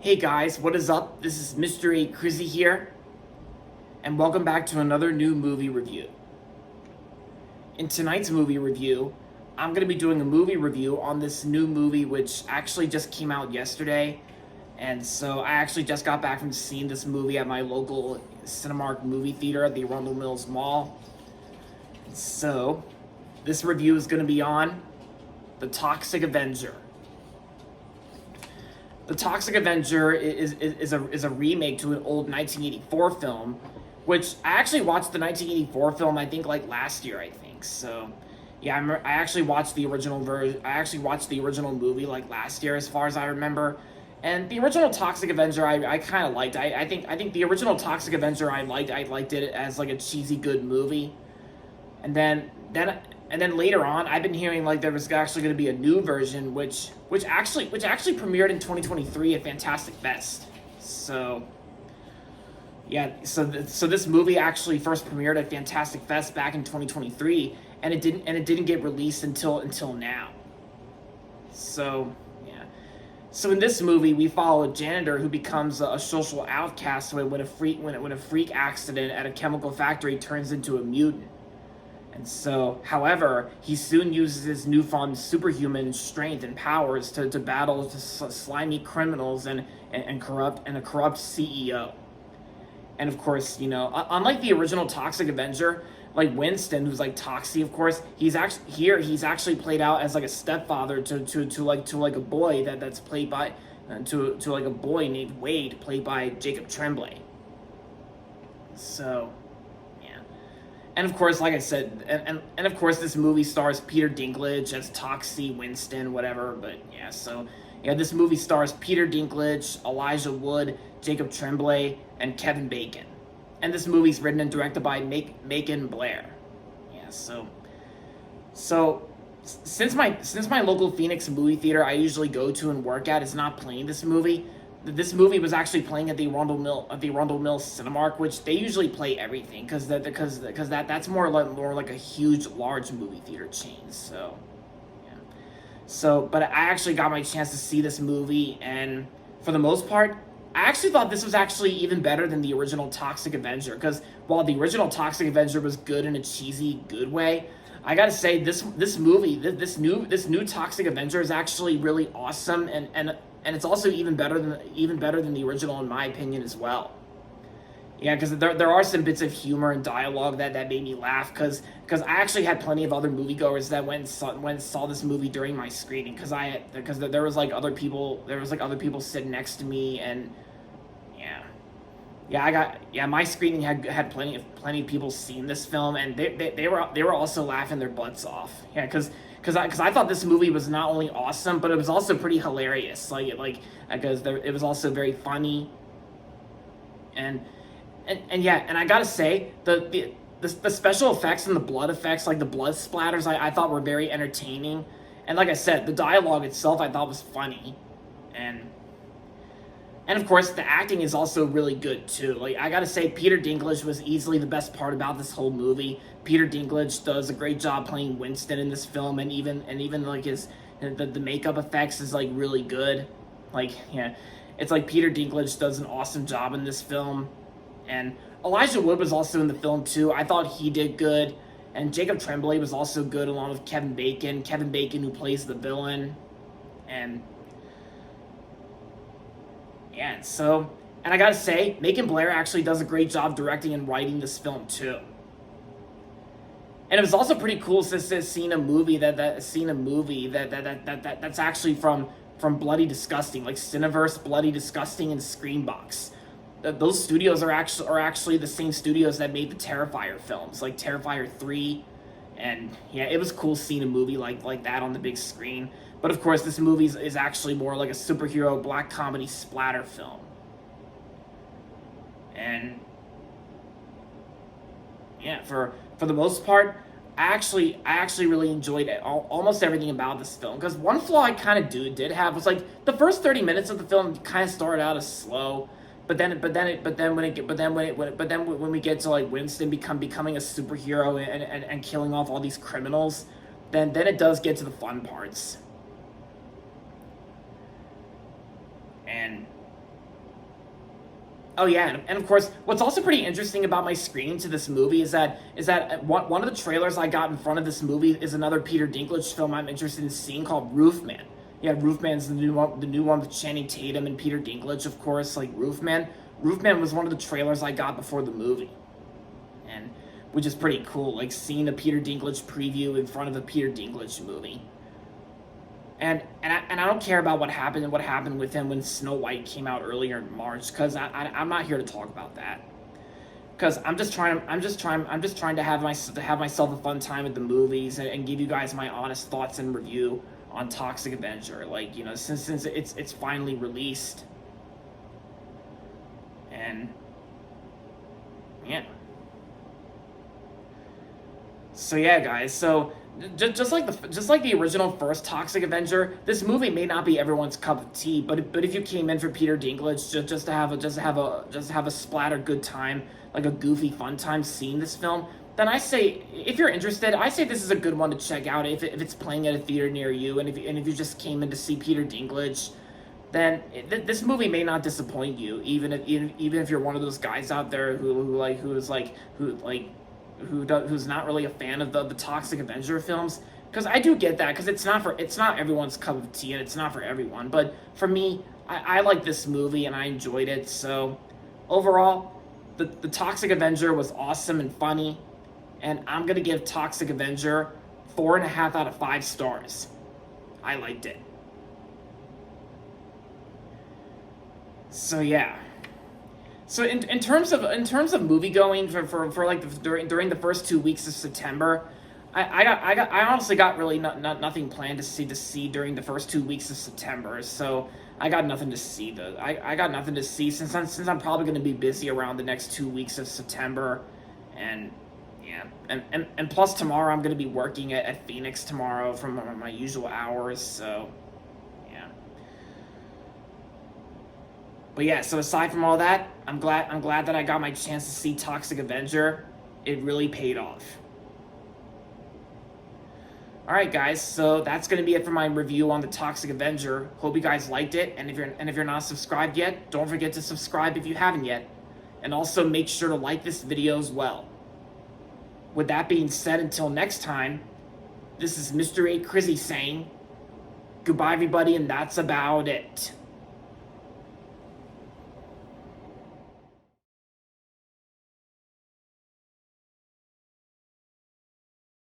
Hey guys, what is up? This is Mr. A. Crizzy here, and welcome back to another new movie review. In tonight's movie review, I'm going to be doing a movie review on this new movie which actually just came out yesterday, and so I actually just got back from seeing this movie at my local Cinemark movie theater at the Arundel Mills Mall. So, this review is going to be on The Toxic Avenger. The Toxic Avenger is a remake to an old 1984 film, which I actually watched the 1984 film, I think, like last year, I think. So, yeah, I actually watched the original version. I actually watched the original movie like last year, as far as I remember. And the original Toxic Avenger, I kind of liked. I think the original Toxic Avenger I liked. I liked it as like a cheesy good movie. And then later on, I've been hearing like there was actually going to be a new version, which actually premiered in 2023 at Fantastic Fest. So yeah, so this movie actually first premiered at Fantastic Fest back in 2023, and it didn't get released until now. So yeah, so in this movie we follow a janitor who becomes a social outcast when a freak accident at a chemical factory turns into a mutant. And so, however, he soon uses his newfound superhuman strength and powers to battle slimy criminals and a corrupt CEO. And of course, unlike the original Toxic Avenger, like Winston, who's like Toxie, of course, he's actually played out as like a stepfather to a boy that's played by to like a boy named Wade, played by Jacob Tremblay. So. And of course, like I said, and of course, this movie stars Peter Dinklage as Toxie, Winston, whatever. But yeah, so yeah, this movie stars Peter Dinklage, Elijah Wood, Jacob Tremblay, and Kevin Bacon. And this movie's written and directed by Macon Blair. Yeah, so since my local Phoenix movie theater I usually go to and work at is not playing this movie. This movie was actually playing at the Arundel Mills Cinemark, which they usually play everything because that's more like a huge large movie theater chain. So yeah. So but I actually got my chance to see this movie, and for the most part, I actually thought this was actually even better than the original Toxic Avenger, because while the original Toxic Avenger was good in a cheesy good way, I gotta say this new Toxic Avenger is actually really awesome, and it's also even better than the original in my opinion as well. Yeah, because there are some bits of humor and dialogue that made me laugh, because I actually had plenty of other moviegoers that went and saw this movie during my screening, because there was like other people sitting next to me. And my screening had plenty of people seeing this film, and they were also laughing their butts off. Yeah, because I thought this movie was not only awesome, but it was also pretty hilarious. Because it was also very funny. And I gotta say, the special effects and the blood effects, like the blood splatters, I thought were very entertaining. And like I said, the dialogue itself I thought was funny. And of course, the acting is also really good too. Like, I gotta say, Peter Dinklage was easily the best part about this whole movie. Peter Dinklage does a great job playing Winston in this film, and even like the makeup effects is like really good. Like, yeah, it's like Peter Dinklage does an awesome job in this film. And Elijah Wood was also in the film too. I thought he did good. And Jacob Tremblay was also good, along with Kevin Bacon. Kevin Bacon, who plays the villain. And yeah, and I gotta say, Macon Blair actually does a great job directing and writing this film too. And it was also pretty cool to see a movie that's actually from Bloody Disgusting, like Cineverse, Bloody Disgusting, and Screambox. Those studios are actually the same studios that made the Terrifier films, like Terrifier 3. And yeah, it was cool seeing a movie like that on the big screen. But of course, this movie is actually more like a superhero black comedy splatter film. And yeah, for the most part, I actually really enjoyed it, almost everything about this film. Because one flaw I kind of did have was like the first 30 minutes of the film kind of started out as slow. But then when we get to like Winston becoming a superhero and killing off all these criminals, then it does get to the fun parts. And Oh yeah, and of course, what's also pretty interesting about my screening to this movie is that one of the trailers I got in front of this movie is another Peter Dinklage film I'm interested in seeing called Roofman. Yeah, Roofman's the new one with Channing Tatum and Peter Dinklage, of course. Like Roofman. Roofman was one of the trailers I got before the movie, and which is pretty cool. Like seeing a Peter Dinklage preview in front of a Peter Dinklage movie. And I don't care about what happened with him when Snow White came out earlier in March, because I'm not here to talk about that. Because I'm just trying to have myself a fun time at the movies, and give you guys my honest thoughts and review on Toxic Avenger. Like, you know, since it's finally released, and yeah. So yeah, guys. So just like the original first Toxic Avenger, this movie may not be everyone's cup of tea. But if you came in for Peter Dinklage just to have a splatter good time, like a goofy fun time seeing this film, then I say, if you're interested, I say this is a good one to check out if it's playing at a theater near you, and if you just came in to see Peter Dinklage, then this movie may not disappoint you, even if you're one of those guys out there who's not really a fan of the Toxic Avenger films, because I do get that, because it's not everyone's cup of tea, and it's not for everyone. But for me, I like this movie and I enjoyed it. So overall, the Toxic Avenger was awesome and funny, and I'm gonna give Toxic Avenger 4.5 out of 5 stars. I liked it. So yeah. So in terms of movie going for like during the first 2 weeks of September, I honestly got really nothing planned to see during the first 2 weeks of September. So I got nothing to see I got nothing to see since I'm probably going to be busy around the next 2 weeks of September, and yeah, and plus tomorrow I'm going to be working at Phoenix tomorrow from my usual hours. So yeah. But yeah, so aside from all that, I'm glad that I got my chance to see Toxic Avenger. It really paid off. Alright guys, so that's gonna be it for my review on the Toxic Avenger. Hope you guys liked it, and if you're not subscribed yet, don't forget to subscribe if you haven't yet. And also make sure to like this video as well. With that being said, until next time, this is Mr. A. Crizzy saying goodbye everybody, and that's about it.